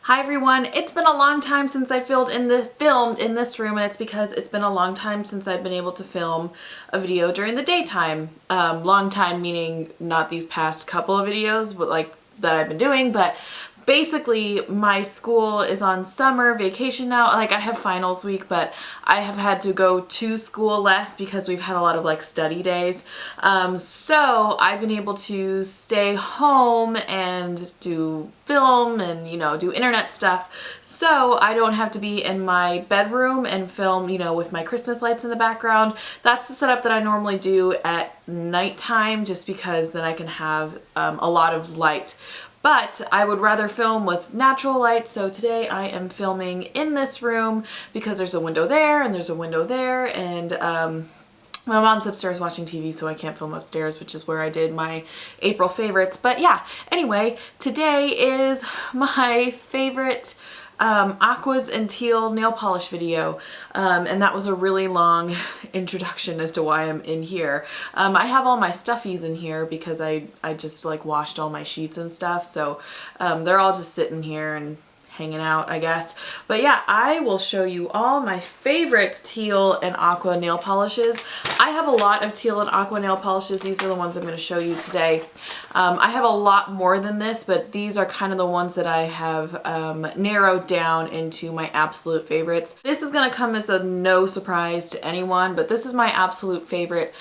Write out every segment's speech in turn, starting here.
Hi everyone, it's been a long time since I filmed in this room, and it's because it's been a long time since I've been able to film a video during the daytime. Long time meaning not these past couple of videos but like that I've been doing, but basically my school is on summer vacation now. Like I have finals week, but I have had to go to school less because we've had a lot of like study days. So I've been able to stay home and do film and, you know, do internet stuff. So I don't have to be in my bedroom and film, you know, with my Christmas lights in the background. That's the setup that I normally do at nighttime, just because then I can have a lot of light. But I would rather film with natural light, so today I am filming in this room because there's a window there and there's a window there, and my mom's upstairs watching TV, so I can't film upstairs, which is where I did my April favorites. But yeah, anyway, today is my favorite Aquas and Teal nail polish video, and that was a really long introduction as to why I'm in here. I have all my stuffies in here because I just like washed all my sheets and stuff, so they're all just sitting here and hanging out, I guess. But yeah, I will show you all my favorite Teal and Aqua nail polishes. I have a lot of Teal and Aqua nail polishes. These are the ones I'm going to show you today. I have a lot more than this, but these are kind of the ones that I have narrowed down into my absolute favorites. This is going to come as a no surprise to anyone, but this is my absolute favorite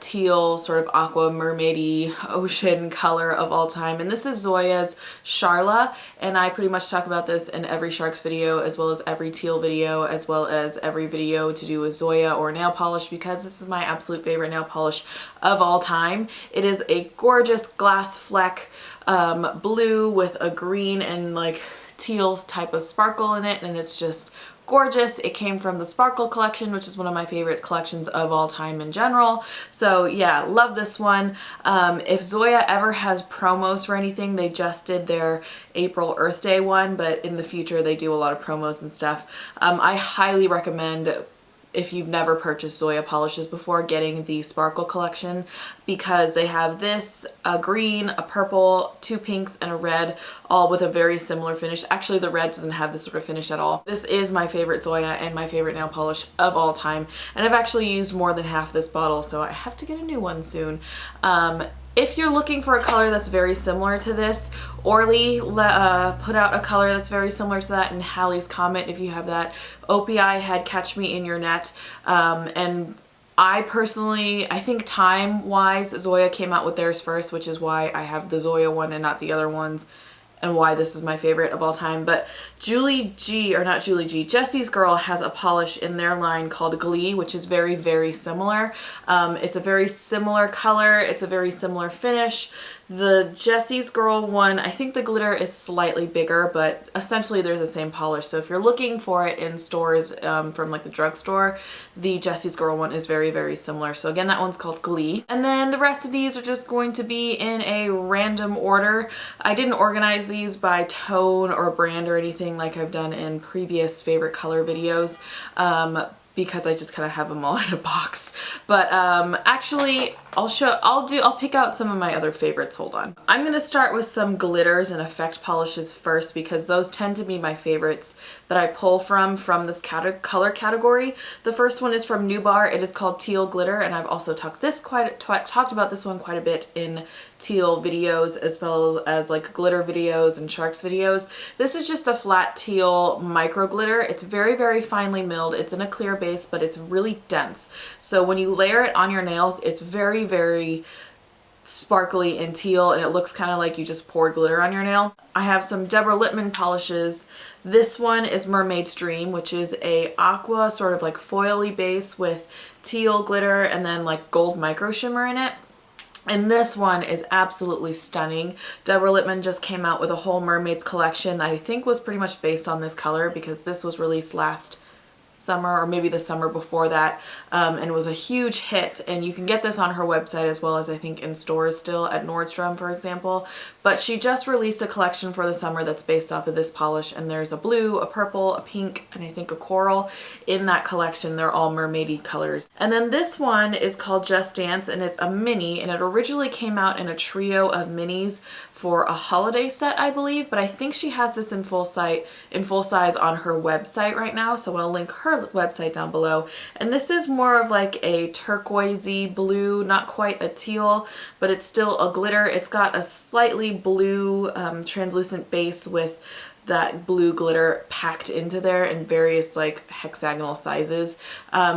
teal, sort of aqua mermaidy ocean color of all time, and this is Zoya's Charla, and I pretty much talk about this in every sharks video, as well as every teal video, as well as every video to do with Zoya or nail polish, because this is my absolute favorite nail polish of all time. It is a gorgeous glass fleck blue with a green and like teal type of sparkle in it, and it's just gorgeous. It came from the Sparkle collection, which is one of my favorite collections of all time in general. So yeah, love this one. If Zoya ever has promos for anything, they just did their April Earth Day one, but in the future they do a lot of promos and stuff. I highly recommend, if you've never purchased Zoya polishes before, getting the Sparkle collection, because they have this, a green, a purple, two pinks, and a red, all with a very similar finish. Actually, the red doesn't have this sort of finish at all. This is my favorite Zoya and my favorite nail polish of all time, and I've actually used more than half this bottle, so I have to get a new one soon. If you're looking for a color that's very similar to this, Orly put out a color that's very similar to that in Halley's Comet, if you have that. OPI had Catch Me in Your Net, and I personally, I think time-wise, Zoya came out with theirs first, which is why I have the Zoya one and not the other ones, and why this is my favorite of all time. But Jessie's Girl has a polish in their line called Glee, which is very, very similar. It's a very similar color. It's a very similar finish. The Jessie's Girl one, I think the glitter is slightly bigger, but essentially they're the same polish. So if you're looking for it in stores from like the drugstore, the Jessie's Girl one is very, very similar. So again, that one's called Glee. And then the rest of these are just going to be in a random order. I didn't organize these by tone or brand or anything like I've done in previous favorite color videos, because I just kind of have them all in a box. But actually, I'll pick out some of my other favorites. Hold on. I'm going to start with some glitters and effect polishes first, because those tend to be my favorites that I pull from this color category. The first one is from Nubar. It is called Teal Glitter, and I've also talked about this one quite a bit in teal videos, as well as like glitter videos and sharks videos. This is just a flat teal micro glitter. It's very, very finely milled. It's in a clear base, but it's really dense. So when you layer it on your nails, it's very, very sparkly and teal, and it looks kind of like you just poured glitter on your nail. I have some Deborah Lippmann polishes. This one is Mermaid's Dream, which is a aqua sort of like foily base with teal glitter and then like gold micro shimmer in it. And this one is absolutely stunning. Deborah Lippmann just came out with a whole mermaids collection that I think was pretty much based on this color, because this was released last summer, or maybe the summer before that, and was a huge hit. And you can get this on her website as well as I think in stores still at Nordstrom, for example. But she just released a collection for the summer that's based off of this polish, and there's a blue, a purple, a pink, and I think a coral in that collection. They're all mermaidy colors. And then this one is called Just Dance, and it's a mini, and it originally came out in a trio of minis for a holiday set, I believe, but I think she has this in full size on her website right now, so I'll link her website down below. And this is more of like a turquoisey blue, not quite a teal, but it's still a glitter. It's got a slightly blue translucent base with that blue glitter packed into there in various like hexagonal sizes.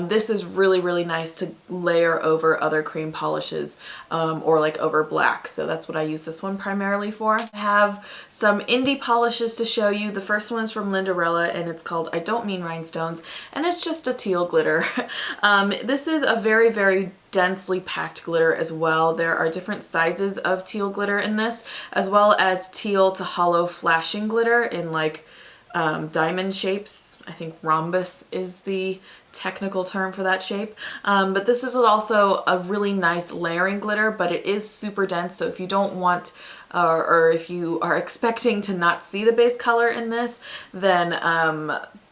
This is really, really nice to layer over other cream polishes or like over black. So that's what I use this one primarily for. I have some indie polishes to show you. The first one is from Lindarella and it's called I Don't Mean Rhinestones, and it's just a teal glitter. This is a very, very densely packed glitter as well. There are different sizes of teal glitter in this, as well as teal to hollow flashing glitter in like diamond shapes. I think rhombus is the technical term for that shape. But this is also a really nice layering glitter, but it is super dense. So if you don't want or if you are expecting to not see the base color in this, then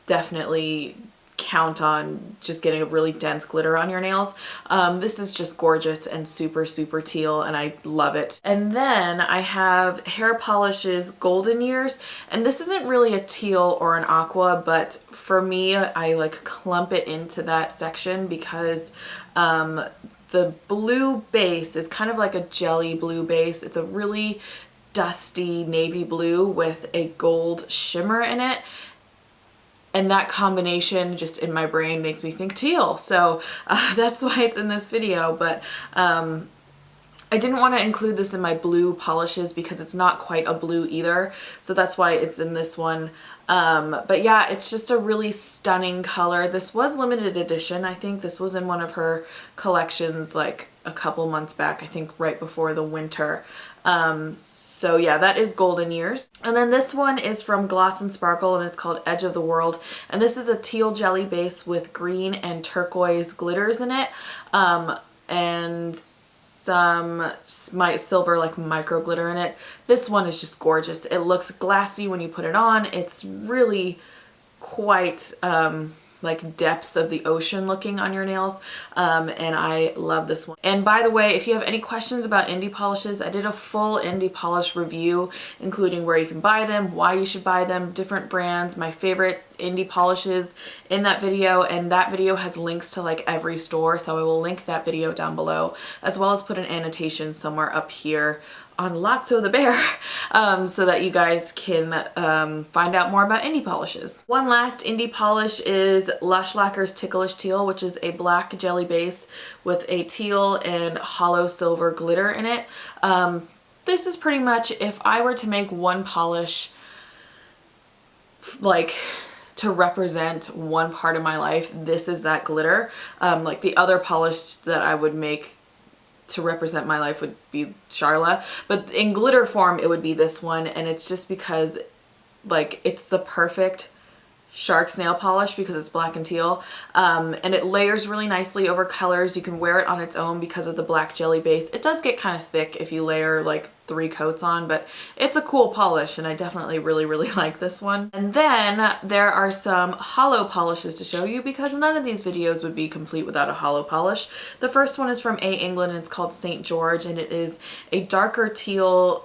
definitely count on just getting a really dense glitter on your nails. This is just gorgeous and super, super teal, and I love it. And then I have Hair Polishes Golden Years, and this isn't really a teal or an aqua, but for me, I like clump it into that section because the blue base is kind of like a jelly blue base. It's a really dusty navy blue with a gold shimmer in it. And that combination just in my brain makes me think teal. So that's why it's in this video. But I didn't want to include this in my blue polishes because it's not quite a blue either. So that's why it's in this one. But yeah, it's just a really stunning color. This was limited edition. I think this was in one of her collections like a couple months back, I think right before the winter. So yeah, that is Golden Years. And then this one is from Gloss and Sparkle, and it's called Edge of the World. And this is a teal jelly base with green and turquoise glitters in it. And some silver like micro glitter in it. This one is just gorgeous. It looks glassy when you put it on. It's really quite like depths of the ocean looking on your nails, and I love this one. And by the way, if you have any questions about indie polishes, I did a full indie polish review, including where you can buy them, why you should buy them, different brands, my favorite indie polishes in that video, and that video has links to like every store, so I will link that video down below, as well as put an annotation somewhere up here on Lotso the Bear, so that you guys can find out more about indie polishes. One last indie polish is Lush Lacquer's Ticklish Teal, which is a black jelly base with a teal and hollow silver glitter in it. This is pretty much, if I were to make one polish like to represent one part of my life, this is that glitter. Like the other polish that I would make to represent my life would be Charla, but in glitter form it would be this one, and it's just because like it's the perfect shark's nail polish because it's black and teal, and it layers really nicely over colors. You can wear it on its own because of the black jelly base. It does get kind of thick if you layer like 3 coats on, but it's a cool polish, and I definitely really, really like this one. And then there are some hollow polishes to show you because none of these videos would be complete without a hollow polish. The first one is from A. England, and it's called St. George, and it is a darker teal,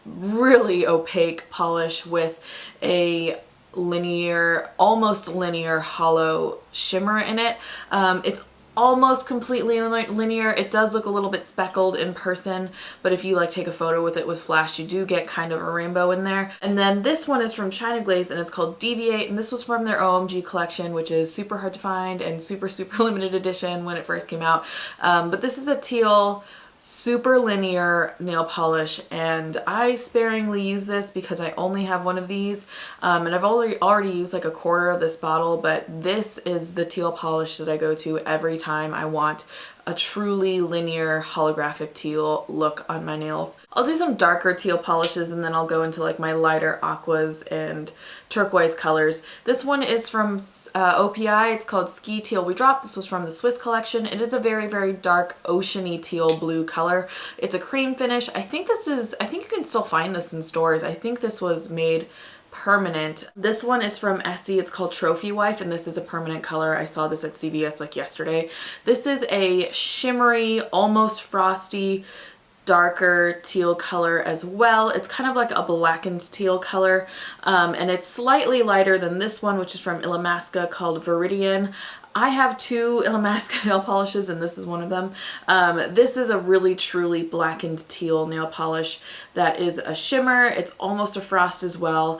really opaque polish with a linear, almost linear hollow shimmer in it. It's almost completely linear. It does look a little bit speckled in person, but if you like take a photo with it with flash, you do get kind of a rainbow in there. And then this one is from China Glaze, and it's called Deviate, and this was from their OMG collection, which is super hard to find and super, super limited edition when it first came out. But this is a teal, super linear nail polish, and I sparingly use this because I only have one of these, and I've already used like a quarter of this bottle, but this is the teal polish that I go to every time I want a truly linear holographic teal look on my nails. I'll do some darker teal polishes and then I'll go into like my lighter aquas and turquoise colors. This one is from OPI. It's called Ski Teal We Drop. This was from the Swiss collection. It is a very, very dark oceany teal blue color. It's a cream finish. I think you can still find this in stores. I think this was made permanent. This one is from Essie. It's called Trophy Wife, and this is a permanent color. I saw this at CVS like yesterday. This is a shimmery, almost frosty, darker teal color as well. It's kind of like a blackened teal color, and it's slightly lighter than this one, which is from Illamasqua, called Viridian. I have two Illamasqua nail polishes and this is one of them. This is a really truly blackened teal nail polish that is a shimmer. It's almost a frost as well.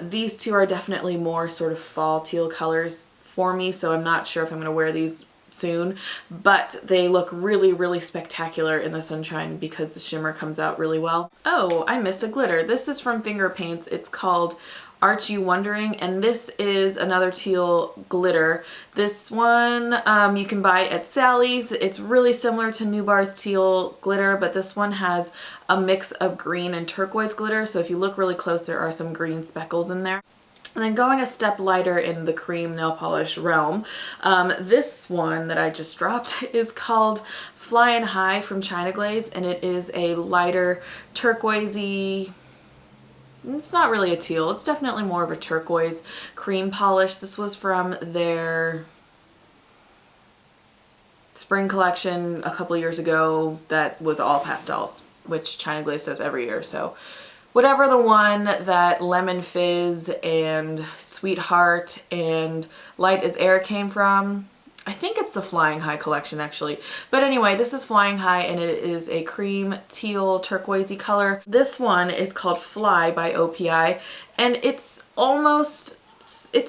These two are definitely more sort of fall teal colors for me, so I'm not sure if I'm going to wear these soon, but they look really, really spectacular in the sunshine because the shimmer comes out really well. Oh, I missed a glitter. This is from Finger Paints. It's called Aren't You Wondering? And this is another teal glitter. This one you can buy at Sally's. It's really similar to Nubar's teal glitter, but this one has a mix of green and turquoise glitter. So if you look really close, there are some green speckles in there. And then going a step lighter in the cream nail polish realm, this one that I just dropped is called Flying High from China Glaze, and it is a lighter turquoisey. It's not really a teal, it's definitely more of a turquoise cream polish. This was from their spring collection a couple years ago that was all pastels, which China Glaze does every year. So whatever the one that Lemon Fizz and Sweetheart and Light as Air came from, I think it's the Flying High collection actually. But anyway, this is Flying High and it is a cream teal turquoisey color. This one is called Fly by OPI and it's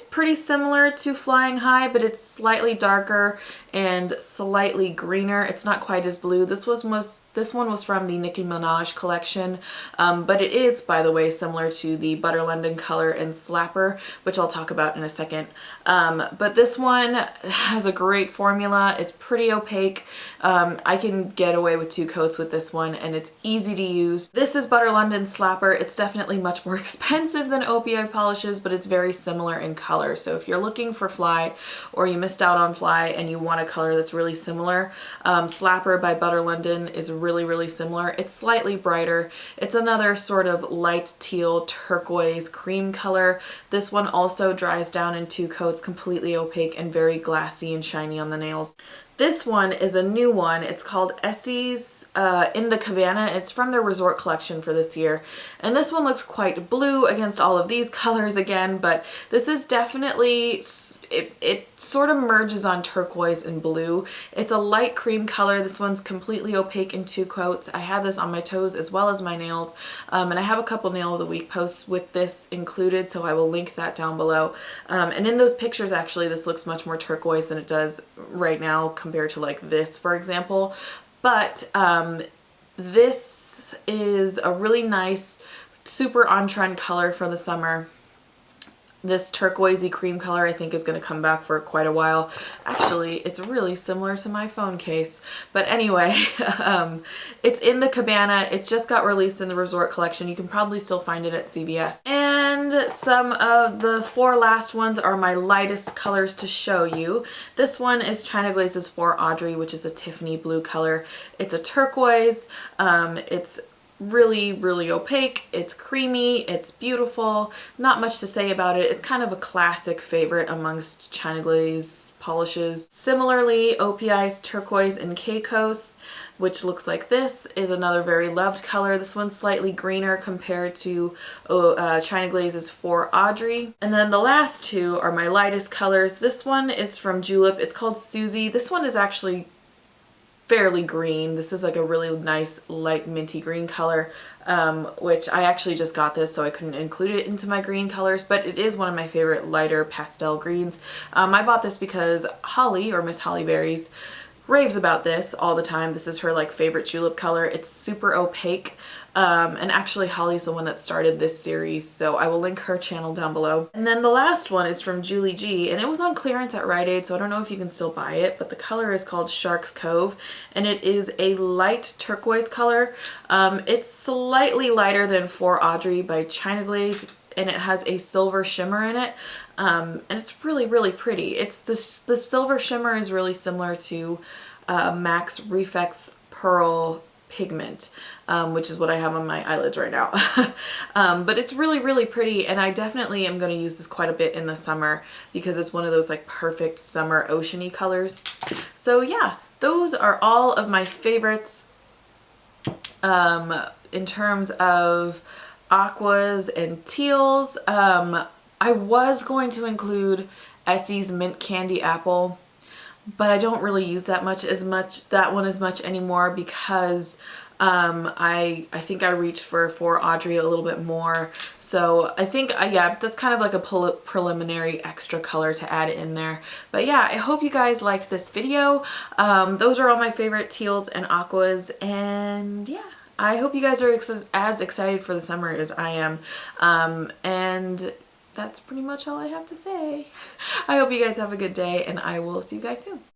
pretty similar to Flying High, but it's slightly darker and slightly greener. It's not quite as blue. This one was from the Nicki Minaj collection, but it is, by the way, similar to the Butter London color and Slapper, which I'll talk about in a second. But this one has a great formula. It's pretty opaque. I can get away with 2 coats with this one, and it's easy to use. This is Butter London Slapper. It's definitely much more expensive than OPI Polishes, but it's very similar in color. So if you're looking for Fly, or you missed out on Fly and you want a color that's really similar, Slapper by Butter London is really, really similar. It's slightly brighter. It's another sort of light teal turquoise cream color. This one also dries down in 2 coats, completely opaque and very glassy and shiny on the nails. This one is a new one. It's called Essie's In the Cabana. It's from their resort collection for this year. And this one looks quite blue against all of these colors again, but this is definitely, it sort of merges on turquoise and blue. It's a light cream color. This one's completely opaque in 2 coats. I have this on my toes as well as my nails. And I have a couple nail of the week posts with this included, so I will link that down below. And in those pictures, actually, this looks much more turquoise than it does right now compared to like this, for example. But this is a really nice, super on-trend color for the summer. This turquoisey cream color I think is going to come back for quite a while. Actually, it's really similar to my phone case. But anyway, it's in the Cabana. It just got released in the resort collection. You can probably still find it at CVS. And some of the 4 last ones are my lightest colors to show you. This one is China Glaze's For Audrey, which is a Tiffany blue color. It's a turquoise. It's really, really opaque. It's creamy. It's beautiful. Not much to say about it. It's kind of a classic favorite amongst China Glaze polishes. Similarly, OPI's Turquoise and Caicos, which looks like this, is another very loved color. This one's slightly greener compared to China Glaze's For Audrey. And then the last 2 are my lightest colors. This one is from Julep. It's called Susie. This one is actually fairly green. This is like a really nice light minty green color, which I actually just got this, so I couldn't include it into my green colors, but it is one of my favorite lighter pastel greens. I bought this because Holly, or Miss Holly Berries, raves about this all the time. This is her like favorite julep color. It's super opaque. And actually Holly's the one that started this series, so I will link her channel down below. And then the last one is from Julie G, and it was on clearance at Rite Aid, so I don't know if you can still buy it, but the color is called Shark's Cove, and it is a light turquoise color. It's slightly lighter than For Audrey by China Glaze, and it has a silver shimmer in it, and it's really, really pretty. It's the silver shimmer is really similar to MAC's Reflex Pearl pigment, which is what I have on my eyelids right now. But it's really, really pretty, and I definitely am going to use this quite a bit in the summer because it's one of those like perfect summer oceany colors. So yeah, those are all of my favorites in terms of aquas and teals. I was going to include Essie's Mint Candy Apple, but I don't really use that one as much anymore because I think I reached for Audrey a little bit more. So I think, yeah, that's kind of like a preliminary extra color to add in there. But yeah, I hope you guys liked this video. Those are all my favorite teals and aquas, and yeah, I hope you guys are as excited for the summer as I am. And that's pretty much all I have to say. I hope you guys have a good day, and I will see you guys soon.